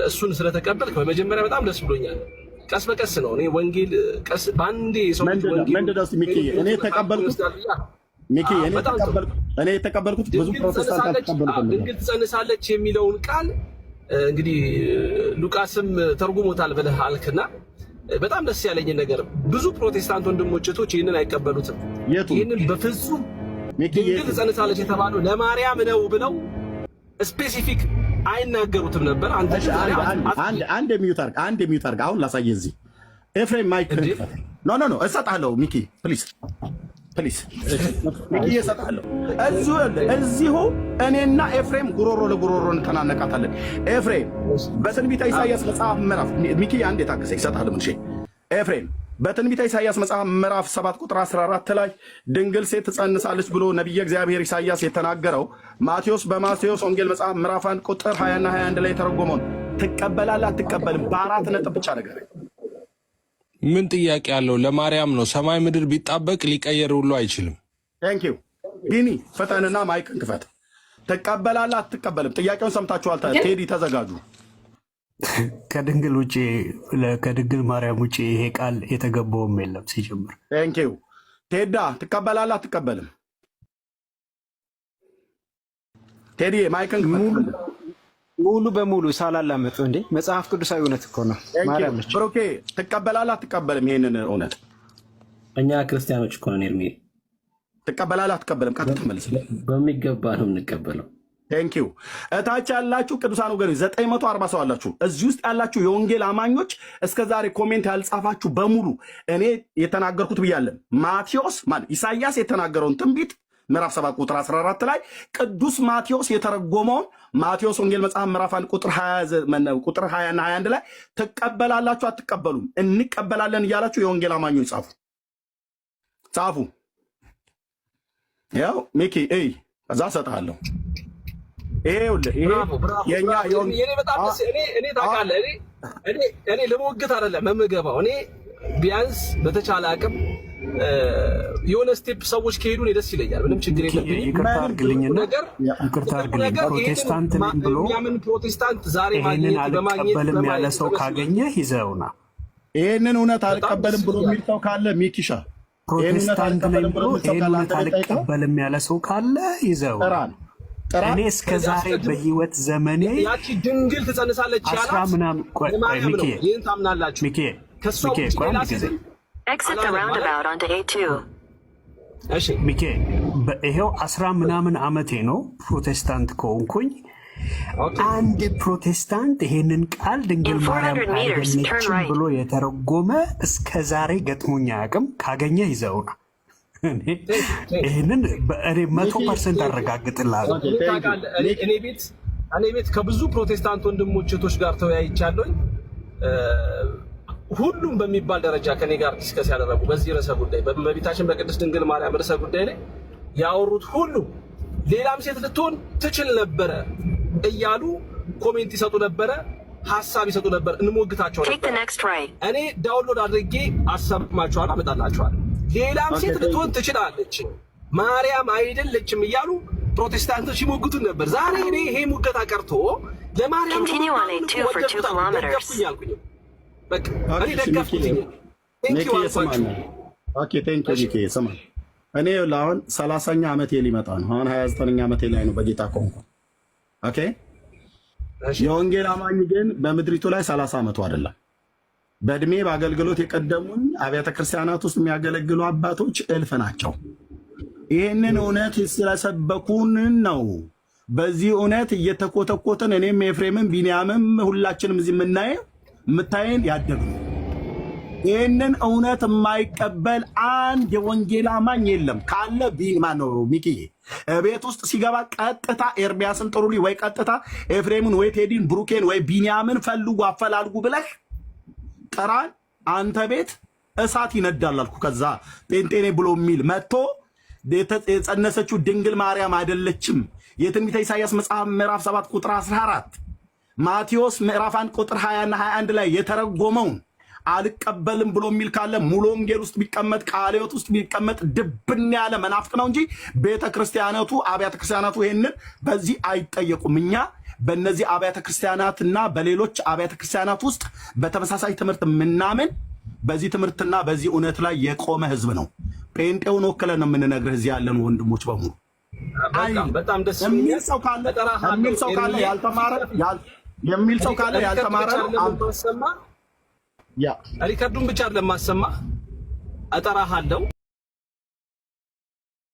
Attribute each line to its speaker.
Speaker 1: እሱን ስለተቀበልክ በመጀመሪያ በጣም ደስ ብሎኛል። ቀስ በቀስ ነው እኔ ወንጌል ቀስ ባንዴ ሰው ወንጌል
Speaker 2: መንደዳስ ሚኪ እኔ ተቀበልኩት ሚኪ እኔ ተቀበልኩት ብዙ ፕሮቴስታንት ተቀበሉት።
Speaker 1: ድንግል ትጸንሳለች የሚለውን ቃል እንግዲህ ሉቃስም ተርጉሞታል ብለህ አልክና በጣም ደስ ያለኝ ነገር ብዙ ፕሮቴስታንት ወንድሞች እህቶች ይህንን አይቀበሉትም። ይህንን በፍጹም ድንግል ትጸንሳለች የተባለው ለማርያም ነው ብለው ስፔሲፊክ አይናገሩትም ነበር።
Speaker 2: አንድ የሚዩት አርግ አሁን ላሳየ እዚህ ኤፍሬም ማይክ ኖ እሰጥሃለሁ ሚኪ ፕሊዝ ሚኪ እሰጥሃለሁ። እዚሁ እኔና ኤፍሬም ጉሮሮ ለጉሮሮ እንተናነቃታለን። ኤፍሬም በትንቢተ ኢሳይያስ መጽሐፍ ምዕራፍ ሚኪ አንድ የታገሰ ይሰጥሃለሁ። ምን ኤፍሬም በትንቢተ ኢሳይያስ መጽሐፍ ምዕራፍ 7 ቁጥር 14 ላይ ድንግል ሴት ትጸንሳለች ብሎ ነቢየ እግዚአብሔር ኢሳይያስ የተናገረው በማቴዎስ ወንጌል መጽሐፍ ምዕራፍ 1 ቁጥር 20 እና 21 ላይ የተረጎመውን ትቀበላለህ አትቀበልም? በአራት ነጥብ ብቻ ነገር
Speaker 3: ምን ጥያቄ አለው? ለማርያም ነው። ሰማይ ምድር ቢጣበቅ ሊቀየር ሁሉ አይችልም።
Speaker 2: ቴንክ ዩ ቢኒ ፍጠንና ማይክን ክፈት። ትቀበላለህ አትቀበልም? ጥያቄውን ሰምታችኋል። ቴዲ ተዘጋጁ።
Speaker 4: ከድንግል ውጭ ከድንግል ማርያም ውጭ ይሄ ቃል የተገባውም የለም ሲጀምር።
Speaker 2: ቴንክ ዩ ቴዳ ትቀበላለህ አትቀበልም? ቴዲ ማይክን
Speaker 5: ሙሉ በሙሉ ሳላላመጡ እንዴ መጽሐፍ ቅዱሳዊ እውነት እኮ ነው። ማርያም ነች።
Speaker 2: ብሩኬ ትቀበላለህ አትቀበልም? ይሄንን እውነት
Speaker 6: እኛ ክርስቲያኖች እኮ ነን። ኤርሚ
Speaker 2: ትቀበላለህ አትቀበልም? ቀጥታ መልስ።
Speaker 6: በሚገባ ነው የምንቀበለው።
Speaker 2: ቴንኪዩ እታች ያላችሁ ቅዱሳን ወገኖች 940 ሰው አላችሁ። እዚህ ውስጥ ያላችሁ የወንጌል አማኞች እስከዛሬ ኮሜንት ያልጻፋችሁ በሙሉ እኔ የተናገርኩት ብያለን። ማቴዎስ ኢሳይያስ የተናገረውን ትንቢት ምዕራፍ 7 ቁጥር 14 ላይ ቅዱስ ማቴዎስ የተረጎመውን ማቴዎስ ወንጌል መጽሐፍ ምዕራፍ 1 ቁጥር 20 እና 21 ላይ ትቀበላላችሁ አትቀበሉም? እንቀበላለን እያላችሁ የወንጌል አማኞች ጻፉ። ያው ሚኪ እዛ ሰጣለሁ።
Speaker 1: እኔ ለመወገት አይደለም የምገባው። እኔ ቢያንስ በተቻለ አቅም የሆነ ስቴፕ ሰዎች ከሄዱ እኔ ደስ ይለኛል። ምንም ችግር የለብኝም።
Speaker 4: ይቅርታ አድርግልኝና ፕሮቴስታንት ነኝ ብሎ
Speaker 1: የሚያምን ፕሮቴስታንት ዛሬ
Speaker 4: ይሄንን አልቀበልም ያለ ሰው ካገኘ ይዘውና
Speaker 2: ይሄንን እውነት አልቀበልም ብሎ የሚል ሰው ካለ ሚኪሻ
Speaker 4: ፕሮቴስታንት ነኝ ብሎ ይሄንን እውነት አልቀበልም ያለ ሰው ካለ ይዘው። እኔ እስከ ዛሬ በህይወት ዘመኔ
Speaker 1: ያቺ ድንግል ትጸንሳለች ያላት ይህን ታምናላችሁ?
Speaker 4: ሚኬ ይሄው 10 ምናምን ዓመቴ ነው ፕሮቴስታንት ከሆንኩኝ። አንድ ፕሮቴስታንት ይሄንን ቃል ድንግል ማርያም አይደለችም ብሎ የተረጎመ እስከ ዛሬ ገጥሞኝ አያውቅም። ካገኘ ይዘውና ይህንን እኔ 100% አረጋግጥልሃለሁ።
Speaker 1: እኔ ቤት ከብዙ ፕሮቴስታንት ወንድሞች እህቶች ጋር ተወያይቻለሁኝ። ሁሉም በሚባል ደረጃ ከኔ ጋር ዲስከስ ያደረጉ በዚህ ርዕሰ ጉዳይ በእመቤታችን በቅድስት ድንግል ማርያም ርዕሰ ጉዳይ ላይ ያወሩት ሁሉ ሌላም ሴት ልትሆን ትችል ነበረ እያሉ ኮሜንት ይሰጡ ነበረ፣ ሀሳብ ይሰጡ ነበር፣ እንሞግታቸው ነበር። እኔ ዳውንሎድ አድርጌ አሰማችኋለሁ፣ አመጣላችኋለሁ። ሌላም ሴት ልትሆን ትችላለች ማርያም አይደለችም እያሉ ፕሮቴስታንቶች ይሞግቱን ነበር። ዛሬ እኔ ይሄ ሙገታ ቀርቶ ለማርያም በቃ እኔ ደገፍኩኝ።
Speaker 2: እኔ አሁን 30ኛ ዓመቴ ሊመጣ ነው። አሁን 29ኛ ዓመቴ ላይ ነው በጌታ ቆንኩ። ኦኬ የወንጌል አማኝ ግን በምድሪቱ ላይ 30 ዓመቱ አይደለም። በእድሜ በአገልግሎት የቀደሙን አብያተ ክርስቲያናት ውስጥ የሚያገለግሉ አባቶች እልፍ ናቸው። ይህንን እውነት ስለሰበኩን ነው በዚህ እውነት እየተኮተኮትን እኔም ኤፍሬምም ቢንያምም ሁላችንም እዚህ የምታየን ያደግነው። ይህንን እውነት የማይቀበል አንድ የወንጌል አማኝ የለም። ካለ ማነው ሚኪዬ ቤት ውስጥ ሲገባ ቀጥታ ኤርሚያስን ጥሩልኝ፣ ወይ ቀጥታ ኤፍሬምን ወይ ቴዲን ብሩኬን ወይ ቢንያምን ፈልጉ አፈላልጉ ብለህ ጠራን። አንተ ቤት እሳት ይነዳል አልኩ። ከዛ ጴንጤኔ ብሎ የሚል መጥቶ የጸነሰችው ድንግል ማርያም አይደለችም የትንቢተ ኢሳይያስ መጽሐፍ ምዕራፍ 7 ቁጥር 14 ማቴዎስ ምዕራፍ 1 ቁጥር 20 እና 21 ላይ የተረጎመውን አልቀበልም ብሎ የሚል ካለ ሙሉ ወንጌል ውስጥ ቢቀመጥ ቃለ ሕይወት ውስጥ ቢቀመጥ ድብን ያለ መናፍቅ ነው እንጂ ቤተ ክርስቲያናቱ አብያተ ክርስቲያናቱ ይሄንን በዚህ አይጠየቁም። እኛ በእነዚህ አብያተ ክርስቲያናትና በሌሎች አብያተ ክርስቲያናት ውስጥ በተመሳሳይ ትምህርት ምናምን በዚህ ትምህርትና በዚህ እውነት ላይ የቆመ ህዝብ ነው። ጴንጤውን ወክለን ነው የምንነግርህ እዚህ ያለን ወንድሞች በሙሉ።
Speaker 1: በጣም ደስ
Speaker 2: የሚል ሰው ካለ ያልተማረ
Speaker 1: ሪከርዱን ብቻ አይደለም ማሰማ እጠራሃለሁ።